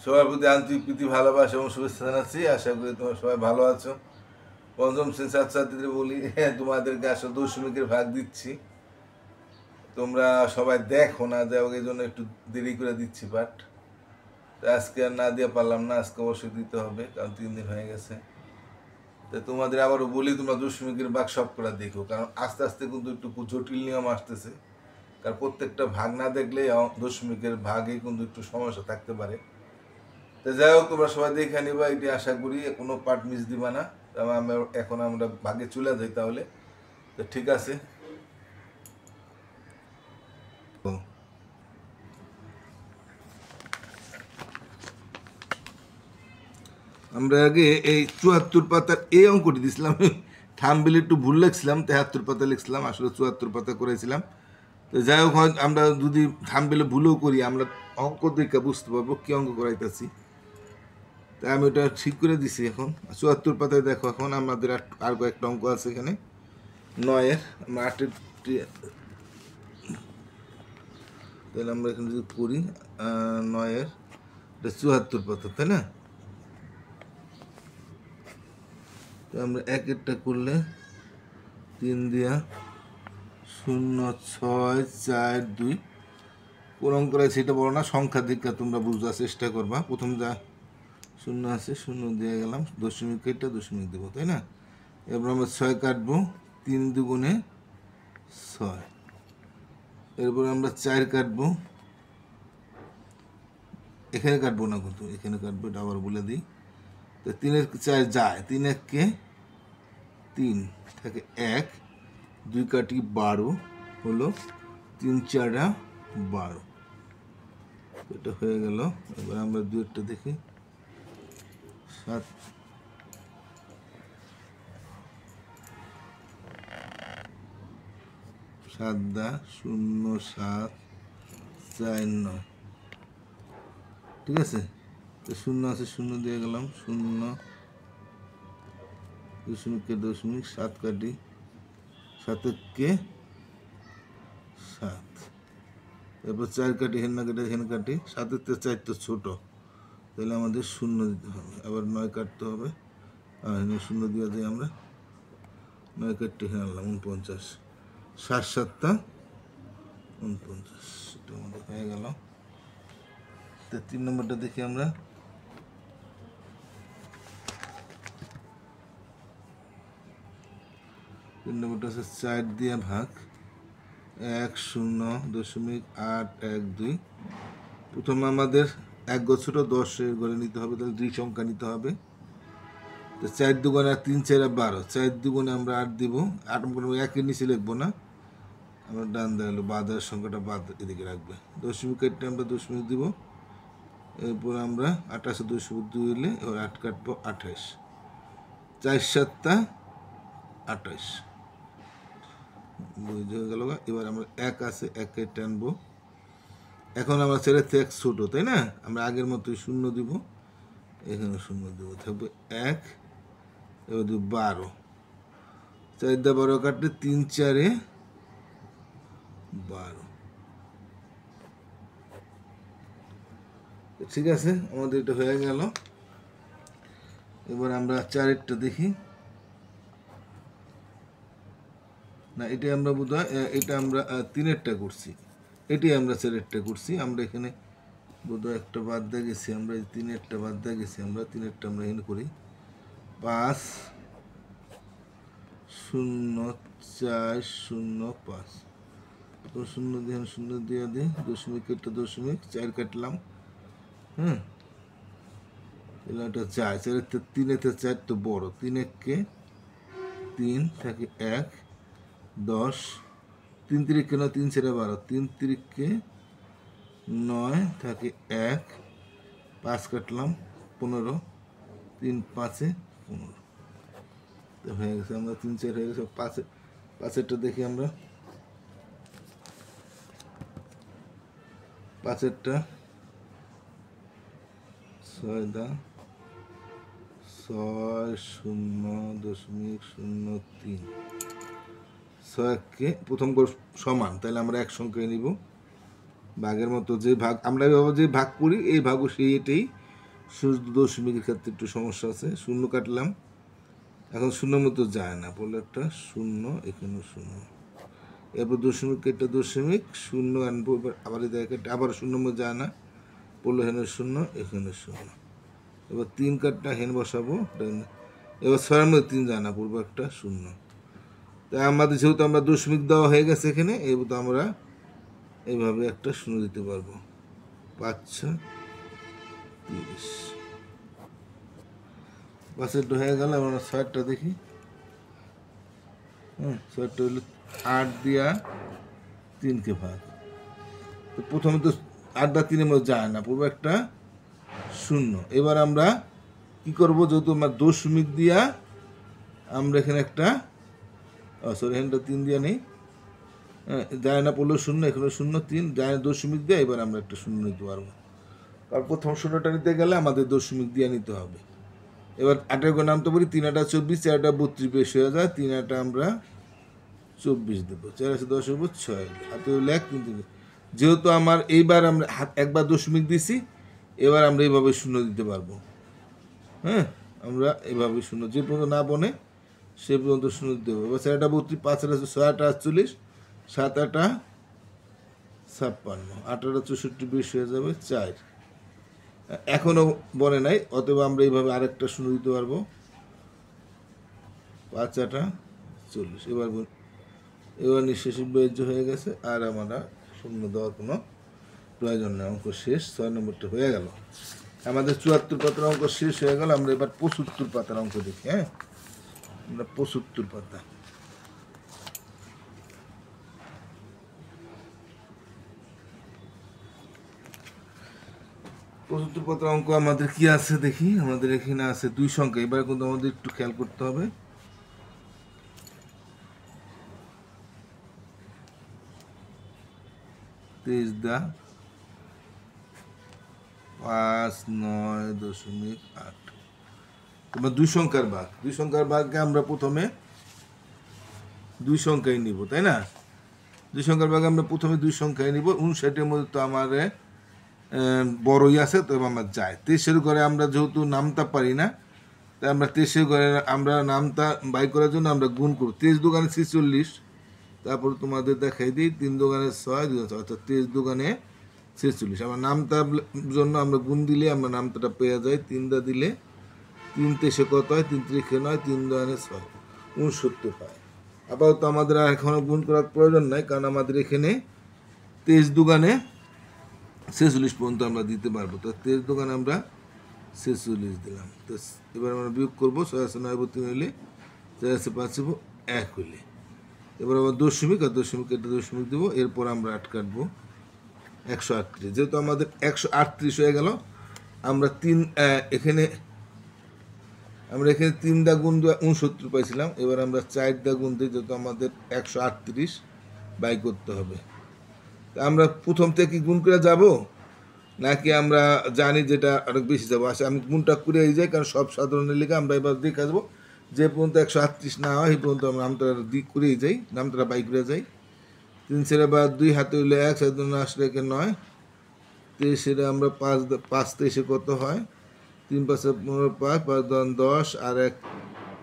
সবার প্রতি আন্তরিক প্রীতি ভালোবাসা এবং শুভেচ্ছা জানাচ্ছি। আশা করি তোমরা সবাই ভালো আছো। পঞ্চম শ্রেণীর ছাত্রছাত্রীদের বলি, তোমাদেরকে আসলে দশমিকের ভাগ দিচ্ছি, তোমরা সবাই দেখো না, যাও এই জন্য একটু দেরি করে দিচ্ছি পাঠ। আজকে আর না দিয়ে পারলাম না, আজকে অবশ্যই দিতে হবে, কারণ 3 দিন হয়ে গেছে। তো তোমাদের আবারও বলি, তোমরা দশমিকের ভাগ সব করে দেখো, কারণ আস্তে আস্তে কিন্তু একটু জটিল নিয়ম আসতেছে। কারণ প্রত্যেকটা ভাগ না দেখলে দশমিকের ভাগে কিন্তু একটু সমস্যা থাকতে পারে। তো যাই হোক, তোমরা সবাই দেখে নিবা, এটি আশা করি কোনো পার্ট মিস দিবা না। এখন আমরা ভাগে চলে যাই তাহলে। তো ঠিক আছে, আমরা আগে এই 74 পাতার এই অঙ্কটি দিয়েছিলাম। থামবিল একটু ভুল লিখছিলাম, 73 পাতা লিখছিলাম, আসলে 74 পাতা করেছিলাম। তো যাই হোক, আমরা যদি থামবিলে ভুলও করি, আমরা অঙ্ক দেখে বুঝতে পারবো কি অঙ্ক করাইতেছি। তাই আমি ওটা ঠিক করে দিছি। এখন 74 পাতায় দেখো, এখন আমাদের আর কয়েকটা অঙ্ক আছে এখানে। 9-এর আমরা 8-এর, তাহলে আমরা এখানে যদি করি 9-এর, এটা 74 পাতা, তাই না? তো আমরা 1-এরটা করলে 3 দিয়া 0 6 4 2, কোন অঙ্ক আছে সেটা বলো না, সংখ্যা দীক্ষা তোমরা বুঝবার চেষ্টা করবা। প্রথম যা 0 আছে 0 দিয়ে গেলাম, দশমিক কেটে দশমিক দেবো, তাই না? এরপর আমরা 6 কাটবো, 3 দুগুণে 6। এরপর আমরা 4 কাটবো, এখানে কাটবো না কিন্তু এখানে কাটবো, এটা আবার বলে দিই। তো 3-এর 4 যায়, 3 1-কে 3 থাকে 1, 2 কাটি 12 হলো, 3 4 12, এটা হয়ে গেল। এবার আমরা 2-এরটা দেখি, 7 7 দা 0 7 4 9, ঠিক আছে? তো 0 আছে 0 দিয়ে গেলাম, 0 দশমিককে দশমিক, 7 কাটি, 7-কে 7, এরপর 4 কাটি, হেন না কেটে হেন কাটি, 7-এর 4 তো ছোটো, তাহলে আমাদের 0 দিতে হবে। আবার 9 কাটতে হবে, আর হেনে 0 দিয়ে দিই আমরা, 9 কাটতে হেন আনলাম 49, 7 7 49, এটা আমাদের হয়ে গেল। তো 3 নম্বরটা দেখি আমরা, 3 নম্বরটা হচ্ছে 4 দিয়ে ভাগ 10.812। প্রথমে আমাদের 1 ঘর ছোটো 10-এর ঘরে নিতে হবে, তাহলে 2 সংখ্যা নিতে হবে। তো 4 দুগুণে 3 4 12, 4 দুগুণে আমরা 8 দিব, 8 কোনো 1-এর নিচে লিখবো না, আমরা ডান দেখালো বাদের সংখ্যাটা বাদ এদিকে রাখবে, দশমিক কাটতে আমরা দশমিক দিব। এরপর আমরা 28-2 হইলে এবার 8 কাটবো, 28, 4 7 28 বুঝে গেল। এবার আমরা 1 আছে 1-কে টানবো, এখন আমরা ছেড়ে থেকে 1 ছোটো, তাই না? আমরা আগের মতোই 0 দিব, এখানে 0 দেবো, থাকবে 1, এবার দেব 12, 4 দিয়ে 12 কাটলে 3 4 12, ঠিক আছে, আমাদের এটা হয়ে গেল। এবার আমরা 4-এরটা দেখি, না এটা আমরা বোধহয় এটা আমরা 3-এরটা করছি, এটি আমরা 4-এরটা করছি। আমরা এখানে বোধহয় একটা বাদ দিয়ে গেছি, আমরা 3-এরটা বাদ দিয়ে গেছি, আমরা 3-এরটা আমরা এখানে করি 5 0 4 0 5, 0 দিয়ে 0 দিয়ে দিই, দশমিক কেটে দশমিক, 4 কাটলাম, হ্যাঁ, তাহলে এটা যায় 4-এর 3-এতে 4 তো বড়, 3 1-কে 3 থাকে 1 10, 3 3-কে 9, 3 4 12, 3 3-কে 9 থাকে 1, 5 কাটলাম 15, 3 5-এ 15, তো হয়ে গেছে। আমরা 3 4 হয়ে গেছে, 5-এরটা দেখি আমরা, 5-এরটা 6 দা 6 0.03, 6-কে প্রথম করে সমান, তাহলে আমরা এক সংখ্যায় নিব, ভাগের মতো যে ভাগ আমরা যে ভাগ করি এই ভাগও সেই এটাই, শুধু দশমিকের ক্ষেত্রে একটু সমস্যা আছে, শূন্য কাটলাম, এখন শূন্য মতো যায় না, পড়লো একটা শূন্য, এখানে শূন্য, এরপর দশমিক কেটে দশমিক শূন্য আনবো, আবার এই জায়গায় কেটে আবার শূন্য মতো যায় না, পড়লো এখানে শূন্য, এখানে শূন্য, এবার তিন কাটটা হেন বসাবো, এবার ছয়ের মধ্যে তিন যায় না, পড়বো একটা শূন্য। তাই আমাদের যেহেতু আমরা দশমিক দেওয়া হয়ে গেছে এখানে, এবার আমরা এইভাবে একটা শূন্য দিতে পারবো, 5 6 30, পাঁচেরটা হয়ে গেল। আমরা ছয়টা দেখি, ছয়টা হলো 8 দিয়া 3কে ভাগ, তো প্রথমে তো 8 বা 3-এর মধ্যে যায় না, পুরো একটা শূন্য। এবার আমরা কি করব, যেহেতু আমরা দশমিক দিয়া আমরা এখানে একটা সরি এখানটা 3 দিয়া নেই, যায় না, পড়লো শূন্য, এখানে শূন্য 3 যায় না, দশমিক দিয়ে এবার আমরা একটা শূন্য নিতে পারবো, কারণ প্রথম শূন্যটা নিতে গেলে আমাদের দশমিক দিয়ে নিতে হবে। এবার 8-এর করে নামতে পারি, 3 8 24, 4 8 32 বেশ হয়ে যায়, 3 8 আমরা 24 দেবো, 4 আছে 10 হবো 6, হাতে হলো 1 3 3। যেহেতু আমার এইবার আমরা একবার দশমিক দিছি, এবার আমরা এইভাবে শূন্য দিতে পারবো। হ্যাঁ, আমরা এইভাবে শূন্য যে পর্যন্ত না বনে সে পর্যন্ত শূন্য দিতে হবে। এবার 4 8 32, 5 8 6 8 48, 7 8 56, 8 8 64 বেশ হয়ে যাবে 4, এখনো বনে নাই, অতএব আমরা এইভাবে আরেকটা শূন্য দিতে পারবো, 5 8 40। এবার নিঃশেষে বেজ্য হয়ে গেছে, আর আমরা শূন্য দেওয়ার কোনো প্রয়োজন নেই, অঙ্ক শেষ। 6 নম্বরটা হয়ে গেল আমাদের। 74 পাতার অঙ্ক শেষ হয়ে গেল। আমরা এবার 75 পাতার অঙ্ক দেখি। হ্যাঁ, আমরা 75 পাতা, পঁচাত্তর পাতার অঙ্ক আমাদের কি আছে দেখি। আমাদের এখানে আছে 2 সংখ্যা, এবার কিন্তু আমাদের একটু খেয়াল করতে হবে। 23 দা 5 9.8, তোমার 2 সংখ্যার ভাগ, 2 সংখ্যার ভাগকে আমরা প্রথমে 2 সংখ্যায় নিব, তাই না? 2 সংখ্যার ভাগে আমরা প্রথমে 2 সংখ্যায় নিব। 59-এর মধ্যে তো আমার বড়ই আছে, তো আমরা যাই 23-এর ঘরে আমরা যেহেতু নামতা পারি না, তাই আমরা 23-এর ঘরে আমরা নামতা বাই করার জন্য আমরা গুণ করব। 23 দোকানে 46, তারপর তোমাদের দেখাই দিই 3 দোকানে 6 2 অর্থাৎ 23 দোকানে 46। আমরা নামতার জন্য আমরা গুণ দিলে আমরা নামতাটা পেয়ে যাই। 3 দা দিলে 3 তেসে কত হয়, 3 3 9, 3 দোকানে 6 69 পায়। আপাতত আমাদের আর এখনও গুণ করার প্রয়োজন নাই, কারণ আমাদের এখানে 23 দোকানে 46 পর্যন্ত আমরা দিতে পারবো। তো 23 দোকানে আমরা 46 দিলাম। তো এবার আমরা বিয়োগ করবো, 6 আছে 9 3 হইলে, 4 আছে 5 1 হইলে, এবার আবার দশমিক আর দশমিক এটা দশমিক দেবো। এরপর আমরা 8 কাটবো, 138। যেহেতু আমাদের 138 হয়ে গেল, আমরা এখানে 3 দা গুণ 69 পাইছিলাম। এবার আমরা 4 দা গুণ দিই, যেহেতু আমাদের 138 বাই করতে হবে। আমরা প্রথম থেকে কি গুণ করে যাব, নাকি আমরা জানি যেটা অনেক বেশি যাবো? আসলে আমি গুণটা করে যাই, কারণ সব সাধারণের লিখে আমরা এবার দেখে আসবো যে পর্যন্ত 138 না হয় এই পর্যন্ত আমরা নামটা দিক করেই যাই, নামটা বাই করে যাই। 3 ছেড়ে বা 2 হাতে হইলে 1, 7 2 8 রেখে 9, 23 আমরা 5 23 কত হয়, 3 5 15 5 5 10 আর 1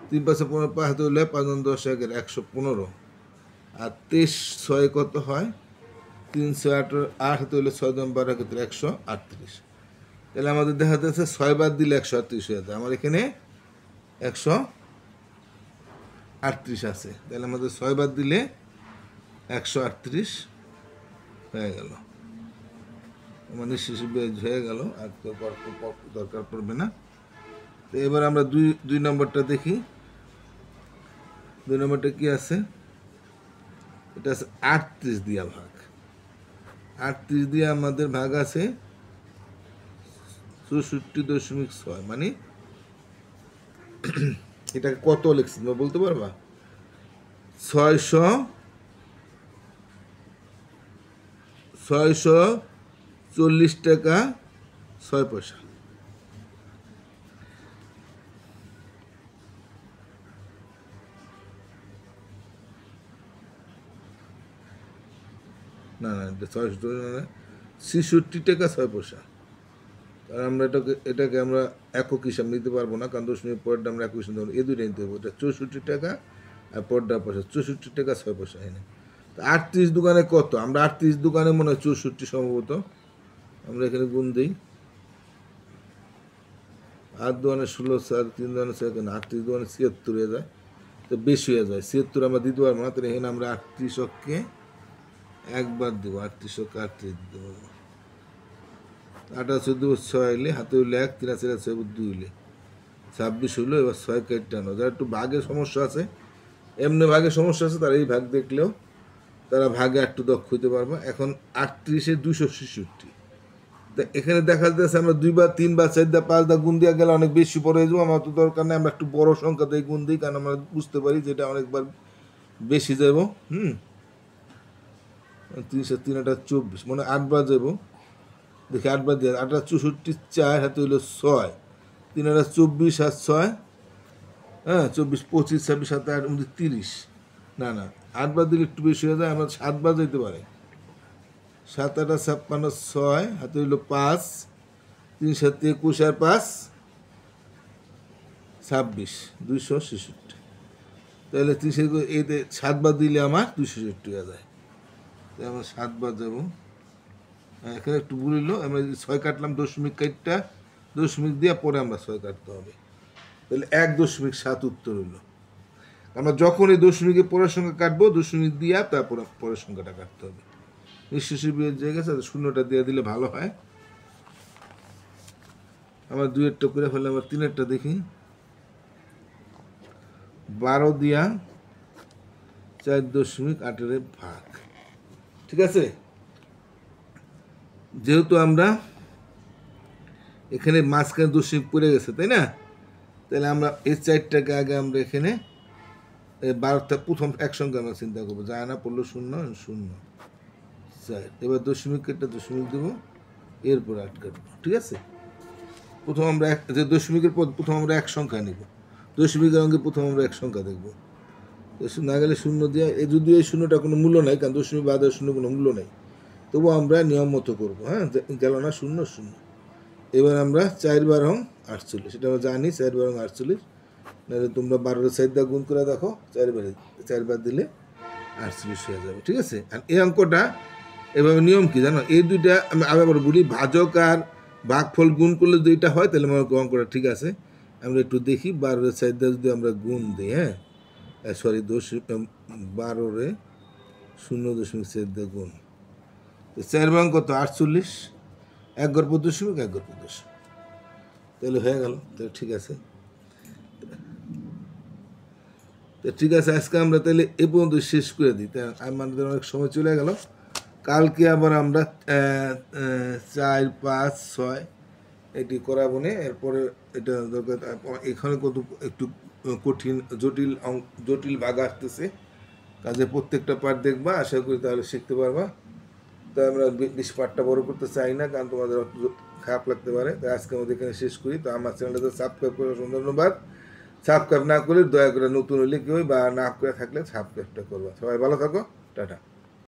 3 5 15 5 হাতে হইলে 5 10 1 115, আর 23 6 কত হয়, 3 8 8 হাতে হইলে 6 12 ক্ষেত্রে 138। তাহলে আমাদের দেখা যাচ্ছে 6 বাদ দিলে 138 হয়ে যায়। আমার এখানে 138 আছে, তাহলে আমাদের 6 বাদ দিলে 138 হয়ে গেল। আমাদের শিশু বেজ হয়ে গেল, আর তো দরকার পড়বে না। তো এবার আমরা 2 নম্বরটা দেখি। 2 নম্বরটা কি আছে, এটা আছে 38 দিয়া ভাগ। 38 দিয়ে আমাদের ভাগ আছে 64.6, মানে এটাকে কত লিখছি তোমরা বলতে পারবা? 640 টাকা 6 পয়সা। না না, এটা 66 টাকা 6 পয়সা। আর আমরা এটাকে আমরা একক হিসাব নিতে পারবো না, কারণ দশমিক পরেরটা আমরা একক হিসাব এই দুইটা নিতে পারবো। এটা 64 টাকা আর পরেরটা পয়সা, 64 টাকা 6 পয়সা এনে। তো 38 দোকানে কত? আমরা 38 দোকানে মনে হয় 64 সম্ভবত। আমরা এখানে গুণ দিই, 8 দোকানে 16, 4, 3 দোকানে 6, 38 দোকানে 76 হয়ে যায়, তো বেশি হয়ে যায়। 76 আমরা দিতে পারবো না, তাহলে এখানে আমরা 38কে একবার দেবো, 38 দিতে পারবো। 8 14 6 এলে হাতে হইলে 1, 3 4 6 2 হইলে 26 হইলো। এবার 6 কেটে আনো। যারা একটু ভাগের সমস্যা আছে, এমনি ভাগের সমস্যা আছে, তারা এই ভাগ দেখলেও তারা ভাগে একটু দক্ষ হইতে পারবে। এখন 38-এ 266, তা এখানে দেখা যাচ্ছে আমরা 2 বা 3 বা 4 বা 5 দা গুণ দিয়ে গেলে অনেক বেশি পড়ে যাবো। আমার তো দরকার নেই, আমরা একটু বড় সংখ্যা দিয়ে গুণ দিই, কারণ আমরা বুঝতে পারি যে এটা অনেকবার বেশি যাব। 3 3 24, মানে 8 বার যাব। দেখি 8 বার দিয়ে 8 64 4 হাতে হইলো 6, 3 24 আর 6, 24 25 26 7 8 30। না না, 8 বার দিলে একটু বেশি হয়ে যায়, আমরা 7 বার যেতে পারে। 7 8 56 6 হাতে হইলো 5, 3 7 21 আর 5 26, 266। তাহলে 30 এতে 7 বার দিলে আমার 266 হয়ে যায়। তাই আমরা 7 বার যাবো। এখানে একটু ভুল হইলো, আমরা 6 কাটলাম, দশমিক কাটটা দশমিক দিয়ে পরে আমরা 6 কাটতে হবে। তাহলে 1.7 উত্তর হইলো। আমরা যখন এই দশমিকের পরের সংখ্যা কাটবো, দশমিক দিয়া তারপরে পরের সংখ্যাটা কাটতে হবে। নিশ্চয়ই বিয়ের জায়গায় শূন্যটা দিয়ে দিলে ভালো হয়। আমার 2-এরটা করে ফেলে, আবার 3-এরটা দেখি। 12 দিয়া 4.8 ভাগ, ঠিক আছে। যেহেতু আমরা এখানে মাঝখানে দশমিক পড়ে গেছে, তাই না, তাহলে আমরা এই 4টাকে আগে আমরা এখানে 12টা প্রথম এক সংখ্যা আমরা চিন্তা করবো, যায় না পড়লো 0 0 4। এবার দশমিকেরটা দশমিক দেবো, এরপর 8 কাটবো, ঠিক আছে। প্রথম আমরা যে দশমিকের পর প্রথম আমরা এক সংখ্যা নেব, দশমিকের অঙ্কে প্রথম আমরা এক সংখ্যা দেখবো। না গেলে 0 দিয়ে, যদিও এই 0টা কোনো মূল্য নাই, কারণ দশমিক বাদে 0 কোনো মূল্য নাই, তবু আমরা নিয়ম মতো করবো। গেল না 0 0। এবার আমরা 4 বার 48, সেটা আমরা জানি 4 বার 48। নাহলে তোমরা 12 4 দিয়ে গুণ করে দেখো, 4 বার দিলে 48 হয়ে যাবে, ঠিক আছে। আর এই অঙ্কটা এভাবে নিয়ম কি জানো, এই দুইটা আমি আবার বলি, ভাজক আর ভাগফল গুণ করলে দুইটা হয়, তাহলে আমার অঙ্কটা ঠিক আছে। আমরা একটু দেখি, 12 4 দিয়ে যদি আমরা গুণ দিই, সরি 12 0.4 দিয়ে গুণ, 4 বার কত 48, 1 গড় 5 1 গড় 5, তাহলে হয়ে গেল। তাহলে ঠিক আছে, তো ঠিক আছে, আজকে আমরা তাহলে এ পর্যন্ত শেষ করে দিই। তাই আমাদের অনেক সময় চলে গেল। কালকে আবার আমরা 4 5 6 এটি করাবো না। এরপরে এটা দরকার, এখানে কত একটু কঠিন জটিল ভাগ আসতেছে, কাজে প্রত্যেকটা পার্ট দেখবা, আশা করি তাহলে শিখতে পারবা। তাই আমরা বেশি পার্টটা বড় করতে চাই না, কারণ তোমাদের খারাপ লাগতে পারে। তাই আজকে আমাদের এখানে শেষ করি। তো আমার চ্যানেলটাতে সাবস্ক্রাইব করার ধন্যবাদ। সাবস্ক্রাইব না করলে দয়া করে, নতুন হলে কেউ বা না করে থাকলে সাবস্ক্রাইবটা করবা। সবাই ভালো থাকো, টাটা।